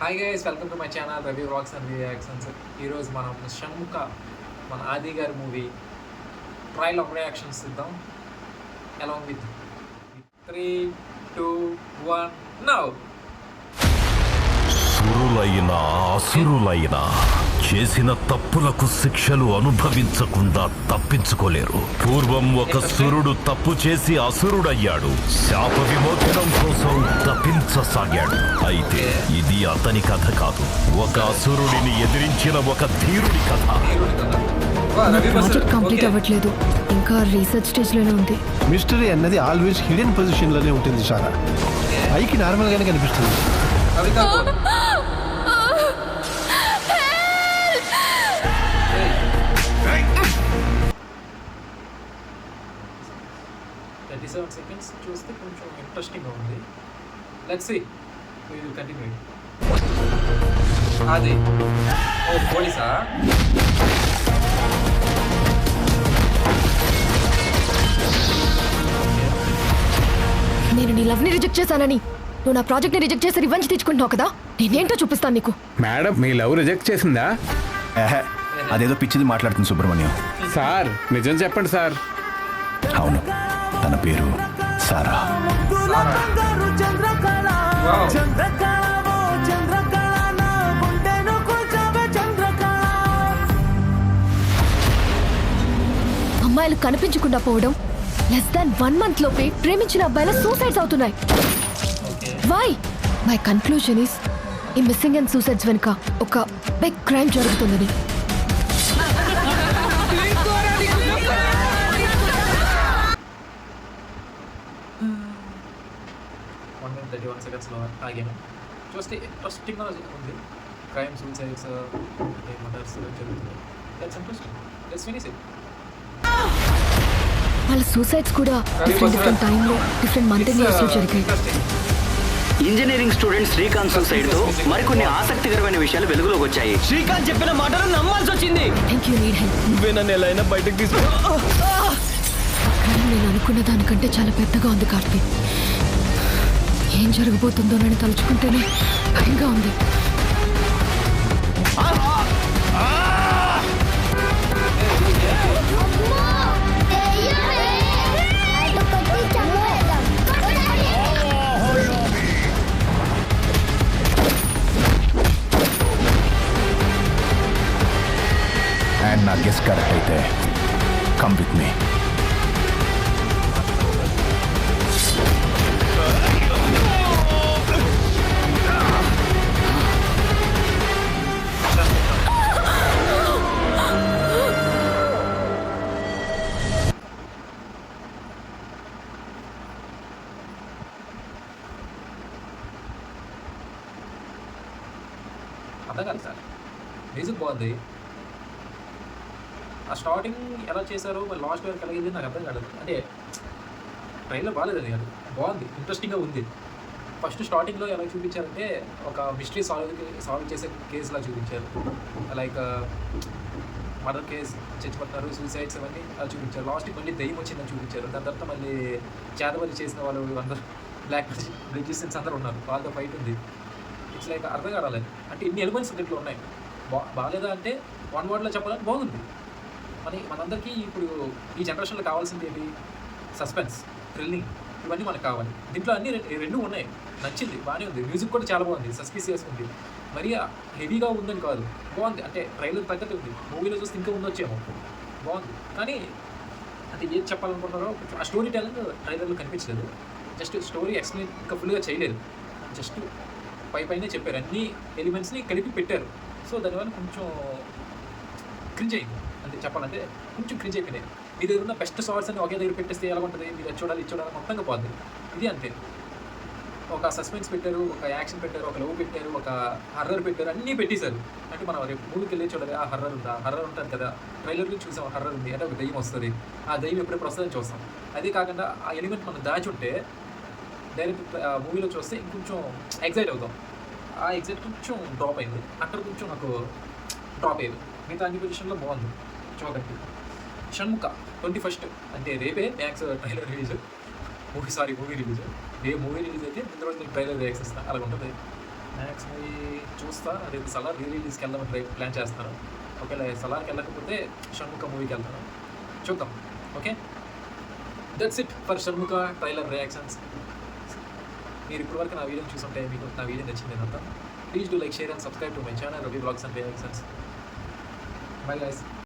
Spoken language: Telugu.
Hi guys, welcome to my channel Ravi vlogs and reactions. ఈరోజు మనం షణ్ముఖ మన ఆది గారి మూవీ ట్రయల్ ఆఫ్ రియాక్షన్స్ ఇద్దాం అలాంగ్ విత్ 3, 2, 1 నౌ. సురులైన అసురులైన చేసిన తప్పులకు శిక్షలు అనుభవించకుండా తప్పించుకోలేరు. పూర్వం ఒక సురుడు తప్పు చేసి అసురుడయ్యాడు. శాప విమోచనం కోసం తప్పించసాగాడు. అయితే ఇది అతని కథ కాదు, ఒక అసురుడిని ఎదిరించిన ఒక ధీరుడి కథ. ప్రాజెక్ట్ కంప్లీట్ అవ్వట్లేదు, ఇంకా రీసెర్చ్ స్టేజ్ లోనే ఉంది. మిస్టరీ అన్నది ఆల్వేస్ హిడెన్ పొజిషన్ లోనే ఉంటుంది సారా. పైకి నార్మల్ గానే కనిపిస్తుంది. 37 seconds చూస్తే కొంచెం ఇంట్రెస్టింగ్గా ఉంది. Let's see, we will continue. అది ఓ పోలీసా? నేను నీ లవ్ ని రిజెక్ట్ చేశానని నువ్వు నా ప్రాజెక్ట్ ని రిజెక్ట్ చేసి రివెంజ్ తెచ్చుకుంటున్నావు కదా, నేనేంటో చూపిస్తాను నీకు. మేడం, మీ లవ్ రిజెక్ట్ చేసిందా? అదేదో పిచ్చిది మాట్లాడుతుంది సుబ్రహ్మణ్యం. సార్ నిజం చెప్పండి సార్. అవును, తన పేరు సారా. అమ్మాయిలు కనిపించకుండా పోవడం, లెస్ దాన్ 1 month లోపే ప్రేమించిన అబ్బాయిల సూసైడ్స్ అవుతున్నాయి. వై? మై కన్క్లూజన్ ఈస్ ఈ మిస్సింగ్ అండ్ సూసైడ్స్ వెనుక ఒక బిగ్ క్రైమ్ జరుగుతుందని. 1 minute 31 seconds ఆగాను. చూస్తే ఇంట్రెస్టింగ్గా ఉంది. క్రైమ్, సూసైడ్స్, మర్డర్స్ జరుగుతుంది. That's interesting. Let's finish it. వాళ్ళ సూసైడ్స్ కూడా డిఫరెంట్ టైంలో డిఫరెంట్ మంత్ ఇయర్స్లో జరిగాయి. ఇంజనీరింగ్ స్టూడెంట్ శ్రీకాంత్ సూసైడ్ తో మరికొన్ని ఆసక్తికరమైన విషయాలు వెలుగులోకి వచ్చాయి. శ్రీకాంత్ చెప్పిన మాటలు నమ్మాల్సి వచ్చింది. Thank you need help. నువ్వే నన్ను ఎలా అయినా బయటకు తీసుకు. నేను అనుకున్న దానికంటే చాలా పెద్దగా ఉంది కార్తీక్. ఏం జరగబోతుందోనని తలుచుకుంటేనే భయంగా ఉంది. అండ్ నా గెస్ కరెక్ట్ అయితే కమ్ విత్ మీ. అర్థం కాదు సార్. మ్యూజిక్ బాగుంది. ఆ స్టార్టింగ్ ఎలా చేశారో మరి లాస్ట్ వరకు కలిగింది నాకు అర్థం కాదు. అంటే ట్రైలర్ బాగాలేదు, అది బాగుంది, ఇంట్రెస్టింగ్గా ఉంది. ఫస్ట్ స్టార్టింగ్లో ఎలా చూపించారంటే ఒక మిస్టరీ సాల్వ్ చేసే కేసులా చూపించారు. లైక్ మర్డర్ కేసు, చచ్చిపోతున్నారు, సూసైడ్స్ అవన్నీ అలా చూపించారు. లాస్ట్కి మళ్ళీ దయ్యం వచ్చిందని చూపించారు. దాని తర్వాత మళ్ళీ చేతబడి చేసిన వాళ్ళు అందరూ బ్లాక్ బ్రిజిస్టెన్స్ అందరూ ఉన్నారు, వాళ్ళతో ఫైట్ ఉంది. ఇట్స్ లైక్ అర్థం కావాలి. అంటే ఇన్ని ఎలిమెంట్స్ దీంట్లో ఉన్నాయి. బాగాలేదా అంటే 1 wordలో చెప్పాలని బాగుంది. మనందరికీ ఇప్పుడు ఈ జనరేషన్లో కావాల్సింది ఏంటి? సస్పెన్స్, థ్రిల్లింగ్, ఇవన్నీ మనకు కావాలి. దీంట్లో అన్ని రెండు ఉన్నాయి. నచ్చింది, బాగానే ఉంది. మ్యూజిక్ కూడా చాలా బాగుంది, సస్పిసియస్ ఉంది. మరీ హెవీగా ఉందని కాదు, బాగుంది. అంటే ట్రైలర్ తగ్గట్టు ఉంది. మూవీలో చూస్తే ఇంకా ఉండొచ్చేమో, బాగుంది. కానీ అంటే ఏది చెప్పాలనుకుంటున్నారో ఆ స్టోరీ టెలింగ్ ట్రైలర్లో కనిపించలేదు. జస్ట్ స్టోరీ ఎక్స్ప్లెయిన్ ఇంకా ఫుల్గా చేయలేదు. జస్ట్ పైనే చెప్పారు, అన్ని ఎలిమెంట్స్ని కలిపి పెట్టారు. సో దానివల్ల కొంచెం క్రింజ్ అయింది. అంటే చెప్పాలంటే కొంచెం క్రింజ్ అయిపోయినాయి. మీ దగ్గర ఉన్న బెస్ట్ సార్ట్స్ అని ఒకే దగ్గర పెట్టేస్తే ఎలా ఉంటుంది? మీరు అది చూడాలి మొత్తంగా పోద్ది. ఇది అంతే. ఒక సస్పెన్స్ పెట్టారు, ఒక యాక్షన్ పెట్టారు, ఒక లవ్ పెట్టారు, ఒక హర్రర్ పెట్టారు, అన్నీ పెట్టేశారు. అంటే మనం రేపు మూవీకి వెళ్ళి చూడాలి, ఆ హర్రర్ ఉందా? హర్రర్ ఉంటుంది కదా, ట్రైలర్ నుంచి చూసాం హర్రర్ ఉంది అంటే ఒక దయ్యం వస్తుంది. ఆ దయ్యం ఎప్పుడెప్పుడు వస్తుందని చూస్తాం. అదే కాకుండా ఆ ఎలిమెంట్ మనం దాచి ఉంటే డైరెక్ట్ మూవీలో చూస్తే ఇంకొంచెం ఎగ్జైట్ అవుతాం. ఆ ఎగ్జైట్ కొంచెం డ్రాప్ అయింది. అక్కడ కొంచెం నాకు డ్రాప్ అయ్యింది. మిగతా అన్ని పొజిషన్లో బాగుంది. చూడండి, షణ్ముఖ 21st అంటే రేపే Max trailer release. Movie release. ఏ మూవీ రిలీజ్ అయితే ముందు రోజు నేను ట్రైలర్ రియాక్స్ ఇస్తాను. అలా ఉంటుంది మ్యాక్స్ మూవీ చూస్తా. రేపు సలార్ రిలీజ్కి వెళ్దామని ప్లాన్ చేస్తాను. ఒకవేళ సలార్కి వెళ్ళకపోతే షణ్ముఖ మూవీకి వెళ్తాను. చూద్దాం. Okay, that's it for Shanmukha trailer reactions. మీరు ఇప్పటివరకు నా వీడియోని చూసుంటే మీకు నా వీడియో నచ్చింది అంతా. Please do like, share and subscribe to my channel Ravi blogs and reactions. Bye guys.